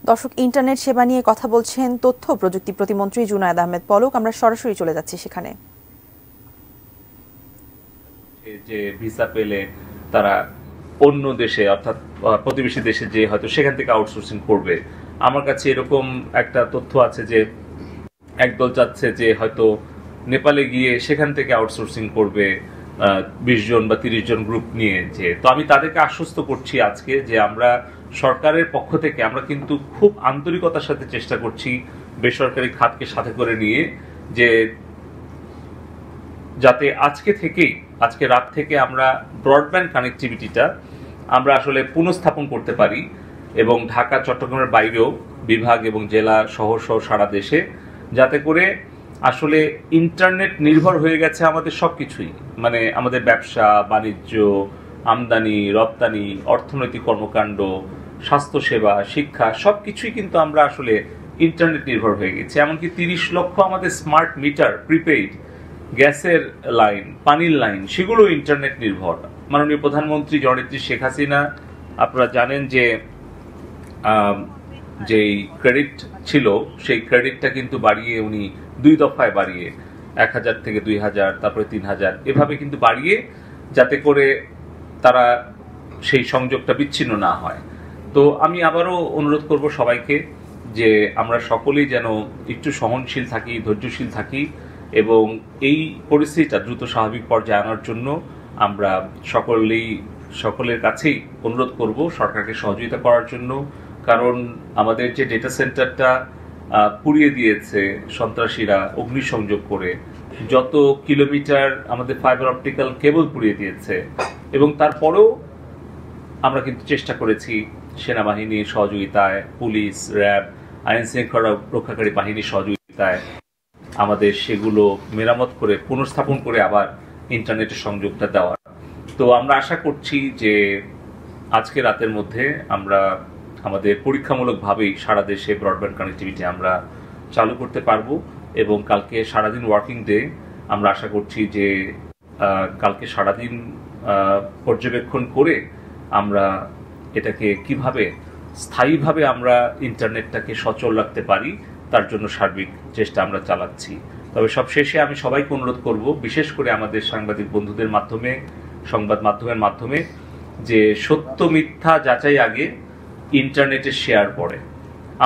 দর্শক, ইন্টারনেট সেবা নিয়ে কথা বলছেন তথ্য প্রযুক্তি প্রতিমন্ত্রী জুনায়েদ আহমেদ পলক। আমরা সরাসরি চলে যাচ্ছি সেখানে। যে ভিসা পেলে তারা অন্য দেশে অর্থাৎ প্রতিবেশী দেশে যে হয়তো সেখান থেকে আউটসোর্সিং করবে, আমার কাছে এরকম একটা তথ্য আছে যে একদল চাচ্ছে যে হয়তো নেপালে গিয়ে সেখান থেকে আউটসোর্সিং করবে 20 জন বা 30 জন গ্রুপ নিয়ে। যে তো আমি তাদেরকে আশ্বস্ত করছি আজকে যে আমরা সরকারের পক্ষ থেকে আমরা কিন্তু খুব আন্তরিকতার সাথে চেষ্টা করছি বেসরকারি খাতকে সাথে করে নিয়ে যে যাতে আজকে রাত থেকে আমরা ব্রডব্যান্ড কানেক্টিভিটিটা আমরা আসলে পুনঃস্থাপন করতে পারি এবং ঢাকা চট্টগ্রামের বাইরেও বিভাগ এবং জেলা শহর সহ সারা দেশে, যাতে করে আসলে ইন্টারনেট নির্ভর হয়ে গেছে আমাদের সবকিছুই, মানে আমাদের ব্যবসা বাণিজ্য, আমদানি রপ্তানি, অর্থনৈতিক কর্মকাণ্ড, স্বাস্থ্যসেবা, শিক্ষা সবকিছুই কিন্তু আমরা আসলে ইন্টারনেট নির্ভর হয়ে গেছি। এমনকি 30 লক্ষ আমাদের স্মার্ট মিটার, প্রিপেইড গ্যাসের লাইন, পানির লাইন, সেগুলো ইন্টারনেট নির্ভর। মাননীয় প্রধানমন্ত্রী জননেত্রী শেখ হাসিনা, আপনারা জানেন যে যেই ক্রেডিট ছিল সেই ক্রেডিটটা কিন্তু বাড়িয়ে উনি 2 দফায় বাড়িয়ে 1000 থেকে 2000, তারপরে 3000 এভাবে কিন্তু বাড়িয়ে, যাতে করে তারা সেই সংযোগটা বিচ্ছিন্ন না হয়। তো আমি আবারও অনুরোধ করব সবাইকে যে আমরা সকলেই যেন একটু সহনশীল থাকি, ধৈর্যশীল থাকি এবং এই পরিস্থিতিটা দ্রুত স্বাভাবিক পর্যায়ে আনার জন্য আমরা সকলের কাছেই অনুরোধ করব সরকারকে সহযোগিতা করার জন্য। কারণ আমাদের যে ডেটা সেন্টারটা পুড়িয়ে দিয়েছে সন্ত্রাসীরা অগ্নিসংযোগ করে, যত কিলোমিটার আমাদের ফাইবার অপটিক্যাল কেবল পুড়িয়ে দিয়েছে, এবং তারপরেও আমরা কিন্তু চেষ্টা করেছি সেনাবাহিনীর সহযোগিতায়, পুলিশ, র্যাব, আইন শৃঙ্খলা রক্ষাকারী বাহিনীর সহযোগিতায় আমাদের সেগুলো মেরামত করে পুনঃস্থাপন করে আবার ইন্টারনেটের সংযোগটা দেওয়ার। তো আমরা আশা করছি যে আজকে রাতের মধ্যে আমরা আমাদের পরীক্ষামূলকভাবেই সারা দেশে ব্রডব্যান্ড কানেক্টিভিটি আমরা চালু করতে পারবো এবং কালকে সারাদিন ওয়ার্কিং ডে। আমরা আশা করছি যে কালকে সারাদিন পর্যবেক্ষণ করে আমরা এটাকে কিভাবে স্থায়ীভাবে আমরা ইন্টারনেটটাকে সচল রাখতে পারি তার জন্য সার্বিক চেষ্টা আমরা চালাচ্ছি। তবে সবশেষে আমি সবাইকে অনুরোধ করব, বিশেষ করে আমাদের সাংবাদিক বন্ধুদের মাধ্যমে, সংবাদ মাধ্যমের মাধ্যমে, যে সত্য মিথ্যা যাচাই আগে ইন্টারনেটে শেয়ার পড়ে।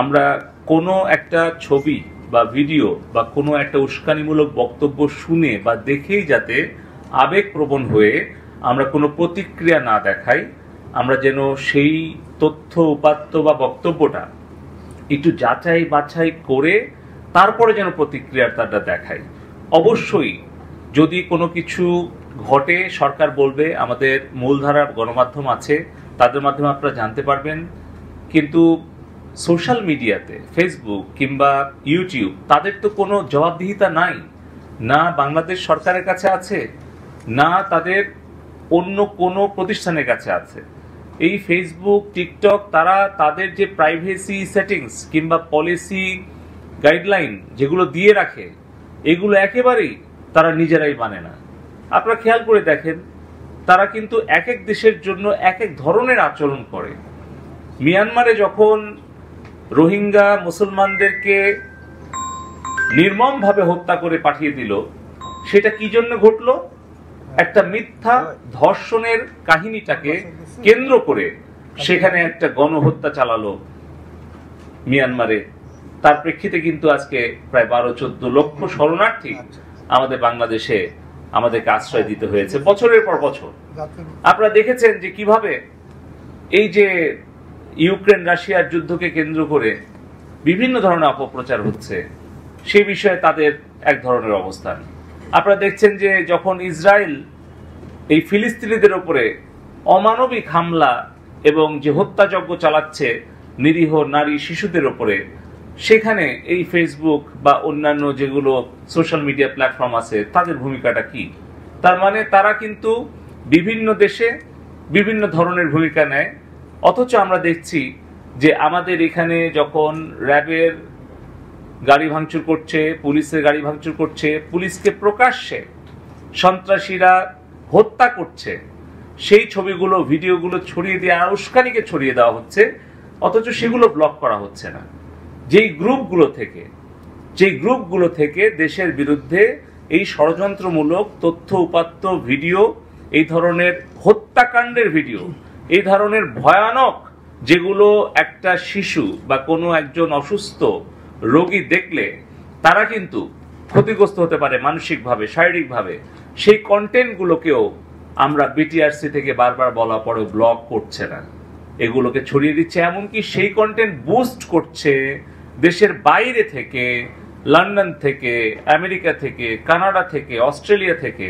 আমরা কোনো একটা ছবি বা ভিডিও বা কোনো একটা উস্কানিমূলক বক্তব্য শুনে বা দেখেই যাতে আবেগপ্রবণ হয়ে আমরা কোনো প্রতিক্রিয়া না দেখাই, আমরা যেন সেই তথ্য উপাত্ত বা বক্তব্যটা একটু যাচাই বাছাই করে তারপরে যেন প্রতিক্রিয়াটা দেখাই। অবশ্যই যদি কোনো কিছু ঘটে সরকার বলবে, আমাদের মূলধারার গণমাধ্যম আছে, তাদের মাধ্যমে আপনারা জানতে পারবেন। কিন্তু সোশ্যাল মিডিয়াতে ফেসবুক কিংবা ইউটিউব, তাদের তো কোনো জবাবদিহিতা নাই, না বাংলাদেশ সরকারের কাছে আছে, না তাদের অন্য কোনো প্রতিষ্ঠানের কাছে আছে। এই ফেসবুক, টিকটক, তারা তাদের যে প্রাইভেসি সেটিংস কিংবা পলিসি গাইডলাইন যেগুলো দিয়ে রাখে, এগুলো একেবারেই তারা নিজেরাই মানে না। আপনারা খেয়াল করে দেখেন, তারা কিন্তু এক এক দেশের জন্য এক এক ধরনের আচরণ করে। মিয়ানমারে যখন রোহিঙ্গা মুসলমানদেরকে নির্মমভাবে হত্যা করে পাঠিয়ে দিল, সেটা কি জন্য ঘটলো? একটা মিথ্যা ধর্ষণের কাহিনীটাকে কেন্দ্র করে সেখানে একটা গণহত্যা চালালো মিয়ানমারে। তার প্রেক্ষিতে কিন্তু আজকে প্রায় 12-14 লক্ষ শরণার্থী আমাদের বাংলাদেশে আমাদেরকে আশ্রয় দিতে হয়েছে বছরের পর বছর। আপনারা দেখেছেন যে কিভাবে এই যে ইউক্রেন রাশিয়ার যুদ্ধকে কেন্দ্র করে বিভিন্ন ধরনের অপপ্রচার হচ্ছে, সেই বিষয়ে তাদের এক ধরনের অবস্থান। আপনারা দেখছেন যে যখন ইসরায়েল এই ফিলিস্তিনিদের উপরে অমানবিক হামলা এবং যে হত্যাযজ্ঞ চালাচ্ছে নিরীহ নারী শিশুদের উপরে, সেখানে এই ফেসবুক বা অন্যান্য যেগুলো সোশ্যাল মিডিয়া প্ল্যাটফর্ম আছে, তাদের ভূমিকাটা কি? তার মানে তারা কিন্তু বিভিন্ন দেশে বিভিন্ন ধরনের ভূমিকা নেয়। অথচ আমরা দেখছি যে আমাদের এখানে যখন র্যাবের গাড়ি ভাঙচুর করছে, পুলিশের গাড়ি ভাঙচুর করছে, পুলিশকে প্রকাশ্যে সন্ত্রাসীরা হত্যা করছে, সেই ছবিগুলো, ভিডিওগুলো ছড়িয়ে দিয়ে আর উস্কানিকে ছড়িয়ে দেওয়া হচ্ছে, অথচ সেগুলো ব্লক করা হচ্ছে না। যেই গ্রুপগুলো থেকে দেশের বিরুদ্ধে এই ষড়যন্ত্রমূলক তথ্য উপাত্ত ভিডিও, এই ধরনের হত্যাকাণ্ডের ভিডিও, এই ধরনের ভয়ানক, যেগুলো একটা শিশু বা কোনো একজন অসুস্থ রোগী দেখলে তারা কিন্তু ক্ষতিগ্রস্ত হতে পারে মানসিকভাবে, শারীরিকভাবে, সেই কন্টেন্টগুলোকেও আমরা বিটিআরসি থেকে বারবার বলা পরেও ব্লক করছে না, এগুলোকে ছড়িয়ে দিচ্ছে। এমনকি সেই কন্টেন্ট বুস্ট করছে দেশের বাইরে থেকে, লন্ডন থেকে, আমেরিকা থেকে, কানাডা থেকে, অস্ট্রেলিয়া থেকে।